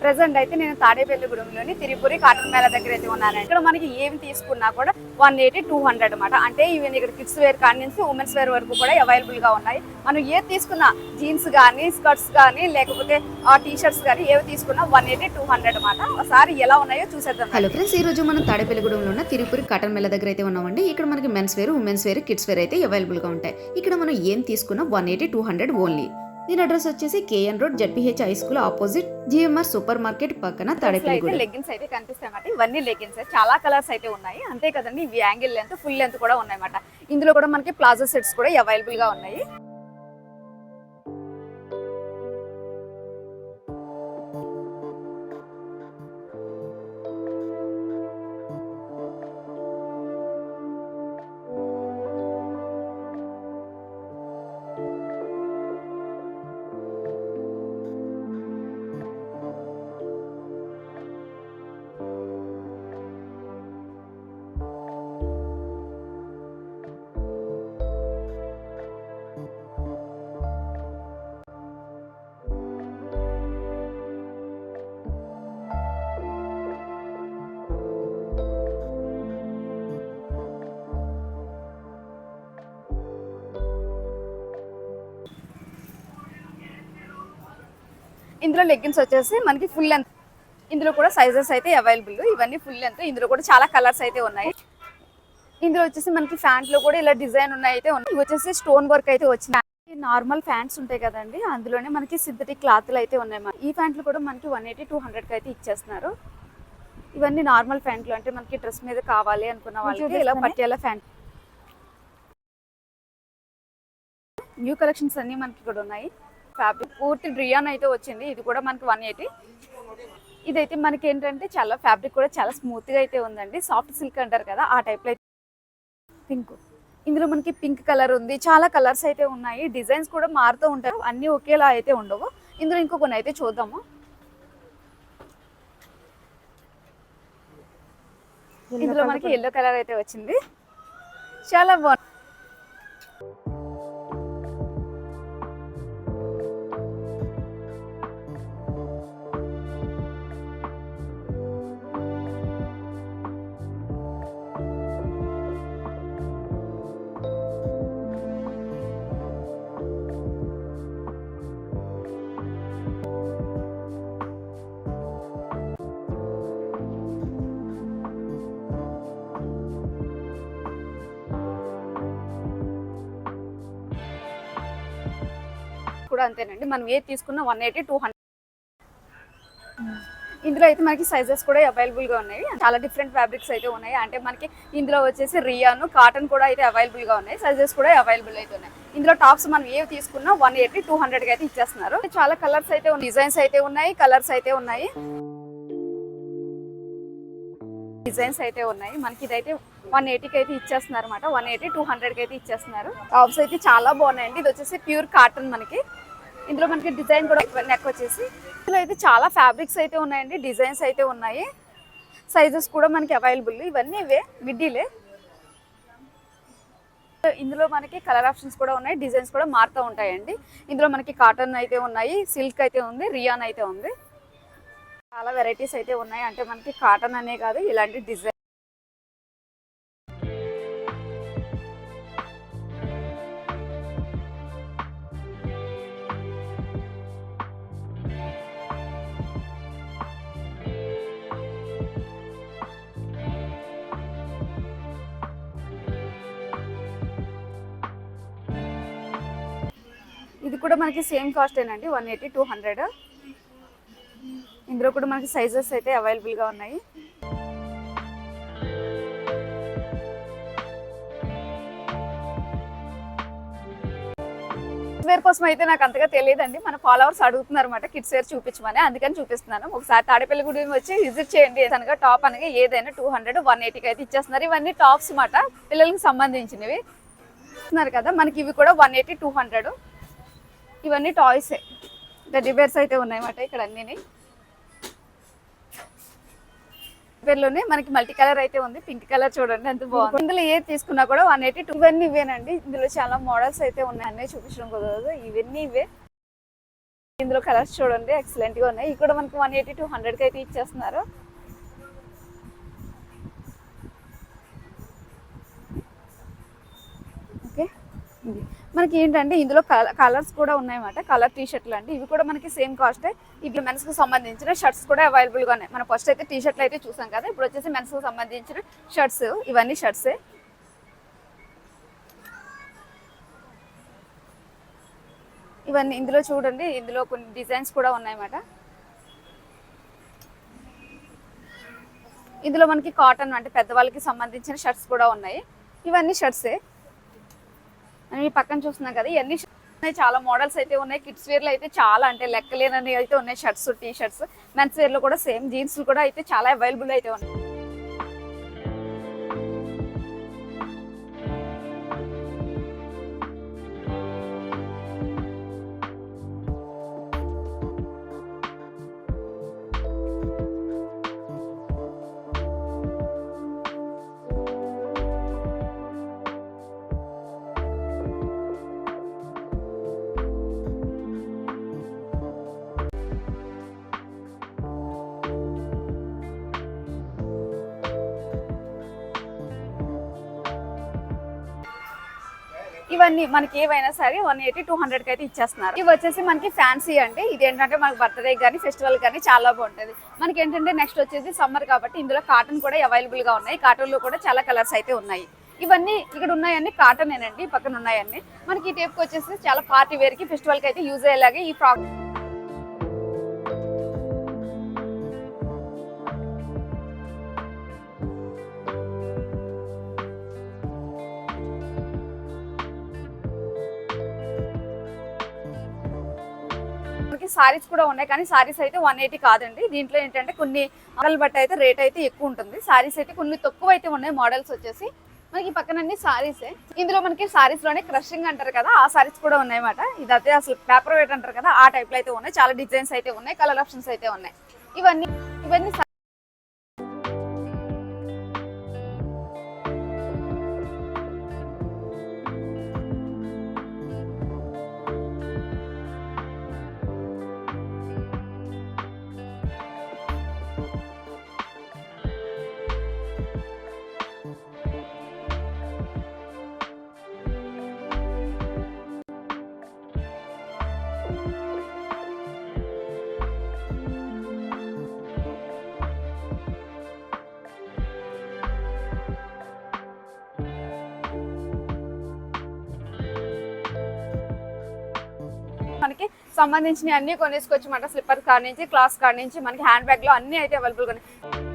Present అయితే నేను తాడేపల్లిగూడెంలోని తిరుపూరి cotton Mela దగ్గర అయితే ఉన్నానండి. ఇక్కడ మనకి ఏమి తీసుకున్నా కూడా 180, 200 అనమాట. అంటే ఈవెన్ ఇక్కడ కిడ్స్ వేర్ కానీ నుంచి ఉమెన్స్ వేర్ వరకు కూడా అవైలబుల్ గా ఉన్నాయి. మనం ఏది తీసుకున్నా జీన్స్ కానీ స్కర్ట్స్ కానీ లేకపోతే టీ షర్ట్స్ కానీ ఏవి తీసుకున్నా 180, 200 అనమాట. ఒకసారి ఎలా ఉన్నాయో చూసేద్దాం. హలో ఫ్రెండ్స్, ఈ రోజు మనం తాడేపల్లిగూడెంలో ఉన్న తిరుపూరి కాటన్ మేళ దగ్గర అయితే ఉన్నామండి. ఇక్కడ మనకి men's wear, women's wear, kids wear అయితే అవైలబుల్ గా ఉంటాయి. ఇక్కడ మనం ఏం తీసుకున్నా 180, 200 ఓన్లీ. దీని అడ్రస్ వచ్చేసి KN road, ZPH high school opposite, GMR super market పక్కన తాడేపల్లిగూడెం. లెగ్గిన్స్ అయితే కనిపిస్తాయన్నమాట. ఇవన్నీ లెగ్గిన్స్ చాలా కలర్స్ అయితే ఉన్నాయి. అంతే కదండి, ఇవి యాంగిల్ లెంత్, ఫుల్ లెంత్ కూడా ఉన్నాయన్నమాట. ఇందులో కూడా మనకి ప్లాజో సెట్స్ కూడా అవైలబుల్ గా ఉన్నాయి. ఇందులో లెగ్గిన్స్ వచ్చేసి మనకి ఫుల్ లెంత్. ఇందులో కూడా సైజెస్ అయితే అవైలబుల్. ఇవన్నీ ఫుల్ లెంత్. ఇందులో కూడా చాలా కలర్స్ అయితే ఉన్నాయి. ఇందులో వచ్చేసి మనకి ఫ్యాంట్ లో కూడా ఇలా డిజైన్ ఉన్నాయి అయితే ఉన్నాయి. ఇవి వచ్చేసి స్టోన్ వర్క్ అయితే వచ్చినాయి. నార్మల్ ఫ్యాంట్స్ ఉంటాయి కదండి, అందులోనే మనకి సింథటిక్ క్లాత్లు అయితే ఉన్నాయి. ఈ ఫ్యాంట్లు కూడా మనకి 180, 200 అయితే ఇచ్చేస్తున్నారు. ఇవన్నీ నార్మల్ ఫ్యాంట్లు, అంటే మనకి డ్రెస్ మీద కావాలి అనుకున్న వాళ్ళకి ఇలా పట్టియాల ఫ్యాంట్. న్యూ కలెక్షన్స్ అన్ని మనకి ఇక్కడ ఉన్నాయి. ఫ్యాబ్రిక్ పూర్తి డ్రియాన్ అయితే వచ్చింది. ఇది కూడా మనకి 180. ఇదైతే మనకి ఏంటంటే చాలా ఫ్యాబ్రిక్ కూడా చాలా స్మూత్ గా అయితే ఉందండి. సాఫ్ట్ సిల్క్ అంటారు కదా, ఆ టైప్ లో. పింక్, ఇందులో మనకి పింక్ కలర్ ఉంది. చాలా కలర్స్ అయితే ఉన్నాయి. డిజైన్స్ కూడా మారుతూ ఉంటారు, అన్ని ఒకేలా అయితే ఉండవు. ఇందులో ఇంకొన్ని అయితే చూద్దాము. ఇందులో మనకి ఎల్లో కలర్ అయితే వచ్చింది. చాలా బాగుంది. కూడా అంతేనండి, మనం ఏది తీసుకున్నా 180, 200. ఇందులో అయితే మనకి సైజెస్ కూడా అవైలబుల్ గా ఉన్నాయి. చాలా డిఫరెంట్ ఫ్యాబ్రిక్స్ అయితే ఉన్నాయి. అంటే మనకి ఇందులో వచ్చేసి రియాను, కాటన్ కూడా అయితే అవైలబుల్ గా ఉన్నాయి. సైజెస్ కూడా అవైలబుల్ అయితే ఉన్నాయి. ఇందులో టాప్స్ మనం ఏవి తీసుకున్నా 180, 200 అయితే ఇచ్చేస్తున్నారు. చాలా కలర్స్ అయితే డిజైన్స్ అయితే ఉన్నాయి, కలర్స్ అయితే ఉన్నాయి, డిజైన్స్ అయితే ఉన్నాయి. మనకి ఇదైతే 180కి అయితే ఇచ్చేస్తున్నారు అనమాట. 180, 200కి అయితే ఇచ్చేస్తున్నారు. టాప్స్ అయితే చాలా బాగున్నాయండి. ఇది వచ్చేసి ప్యూర్ కాటన్. మనకి ఇందులో మనకి డిజైన్ కూడా నెక్ వచ్చేసి. ఇందులో అయితే చాలా ఫ్యాబ్రిక్స్ అయితే ఉన్నాయండి, డిజైన్స్ అయితే ఉన్నాయి, సైజెస్ కూడా మనకి అవైలబుల్. ఇవన్నీ ఇవే మిడ్డీలే. ఇందులో మనకి కలర్ ఆప్షన్స్ కూడా ఉన్నాయి, డిజైన్స్ కూడా మారుతూ ఉంటాయండి. ఇందులో మనకి కాటన్ అయితే ఉన్నాయి, సిల్క్ అయితే ఉంది, రియాన్ అయితే ఉంది. చాలా వెరైటీస్ అయితే ఉన్నాయి. అంటే మనకి కాటన్ అనే కాదు, ఇలాంటి డిజైన్. ఇది కూడా మనకి సేమ్ కాస్ట్ ఏనండి, 180, 200. ఇందులో కూడా మనకి సైజెస్ అయితే అవైలబుల్ గా ఉన్నాయి. వేర్ కోసం అయితే నాకు అంతగా తెలియదండి. మన ఫాలోవర్స్ అడుగుతున్నారు అనమాట కిడ్స్ వేర్ చూపించమని, అందుకని చూపిస్తున్నాను. ఒకసారి తాడేపల్లిగూడెం వచ్చి విజిట్ చేయండి. అనగా టాప్ అనగా ఏదైనా 200, 180కి అయితే ఇచ్చేస్తున్నారు. ఇవన్నీ టాప్స్ మాట, పిల్లలకి సంబంధించినవి ఇస్తున్నారు కదా. మనకి ఇవి కూడా 180, 200. ఇవన్నీ టాయ్సే, టెడ్డీ బేర్స్ అయితే ఉన్నాయన్నమాట ఇక్కడ అన్నీ. పేర్లోనే మనకి మల్టీ కలర్ అయితే ఉంది. పింక్ కలర్ చూడండి ఎంత బాగుంది. ఇందులో ఏది తీసుకున్నా కూడా 180. ఇవన్నీ ఇవేనండి. ఇందులో చాలా మోడల్స్ అయితే ఉన్నాయి, అన్నీ చూపించడం కుదరదు. ఇవన్నీ ఇవే. ఇందులో కలర్స్ చూడండి ఎక్సలెంట్ గా ఉన్నాయి. ఇక్కడ మనకి 180 to 100 అయితే ఇచ్చేస్తున్నారు. ఓకే, మనకి ఏంటంటే ఇందులో కలర్స్ కూడా ఉన్నాయన్నమాట. కలర్ టీ షర్ట్లు అండి, ఇవి కూడా మనకి సేమ్ కాస్టే. ఇవి మెన్స్ కి సంబంధించిన షర్ట్స్ కూడా అవైలబుల్ గా ఉన్నాయి. మనం ఫస్ట్ అయితే టీ షర్ట్లు అయితే చూసాం కదా, ఇప్పుడు వచ్చేసి మెన్స్ కి సంబంధించిన షర్ట్స్. ఇవన్నీ షర్ట్సే. ఇవన్నీ ఇందులో చూడండి, ఇందులో కొన్ని డిజైన్స్ కూడా ఉన్నాయన్నమాట. ఇందులో మనకి కాటన్ అంటే పెద్దవాళ్ళకి సంబంధించిన షర్ట్స్ కూడా ఉన్నాయి. ఇవన్నీ షర్ట్సే. మనం ఈ పక్కన చూస్తున్నాం కదా, ఇవన్నీ చాలా మోడల్స్ అయితే ఉన్నాయి. కిడ్స్ వేర్ లో అయితే చాలా అంటే లెక్కలేనని అయితే ఉన్నాయి shirts, T shirts. Men's wear లో కూడా సేమ్ జీన్స్ కూడా అయితే చాలా అవైలబుల్ అయితే ఉన్నాయి. ఇవన్నీ మనకి ఏవైనా సరే 180 to 100 అయితే ఇచ్చేస్తున్నారు. ఇవి వచ్చేసి మనకి ఫ్యాన్సీ అండి. ఇది ఏంటంటే మనకి బర్త్డే కానీ ఫెస్టివల్ కానీ చాలా బాగుంటుంది. మనకి ఏంటంటే నెక్స్ట్ వచ్చేసి సమ్మర్ కాబట్టి ఇందులో కాటన్ కూడా అవైలబుల్ గా ఉన్నాయి. కాటన్ లో కూడా చాలా కలర్స్ అయితే ఉన్నాయి. ఇవన్నీ ఇక్కడ ఉన్నాయన్నీ కాటన్ ఏనండి, పక్కన ఉన్నాయన్నీ. మనకి ఈ టైప్కి వచ్చేసి చాలా పార్టీ వేర్ కి ఫెస్టివల్ కి అయితే యూజ్ అయ్యేలాగే ఈ ఫ్రాక్. సారీస్ కూడా ఉన్నాయి, కానీ సారీస్ అయితే 180 కాదండి. దీంట్లో ఏంటంటే కొన్ని మోడల్ బట్టి అయితే రేట్ అయితే ఎక్కువ ఉంటుంది. సారీస్ అయితే కొన్ని తక్కువ అయితే ఉన్నాయి. మోడల్స్ వచ్చేసి మనకి పక్కనన్నీ సారీసే. ఇందులో మనకి సారీస్ లోనే క్రషింగ్ అంటారు కదా, ఆ సారీస్ కూడా ఉన్నాయన్నమాట. ఇదైతే అసలు పేపర్ వెయిట్ అంటారు కదా, ఆ టైప్ లో అయితే ఉన్నాయి. చాలా డిజైన్స్ అయితే ఉన్నాయి, కలర్ ఆప్షన్స్ అయితే ఉన్నాయి. ఇవన్నీ మనకి సంబంధించిన అన్ని కొనేసుకోవచ్చు అన్నమాట. స్లిప్పర్ కార్ నుంచి, క్లాస్ కార్ నుంచి, మనకి హ్యాండ్ బ్యాగ్ లో అన్ని అయితే అవైలబుల్ గా ఉన్నాయి.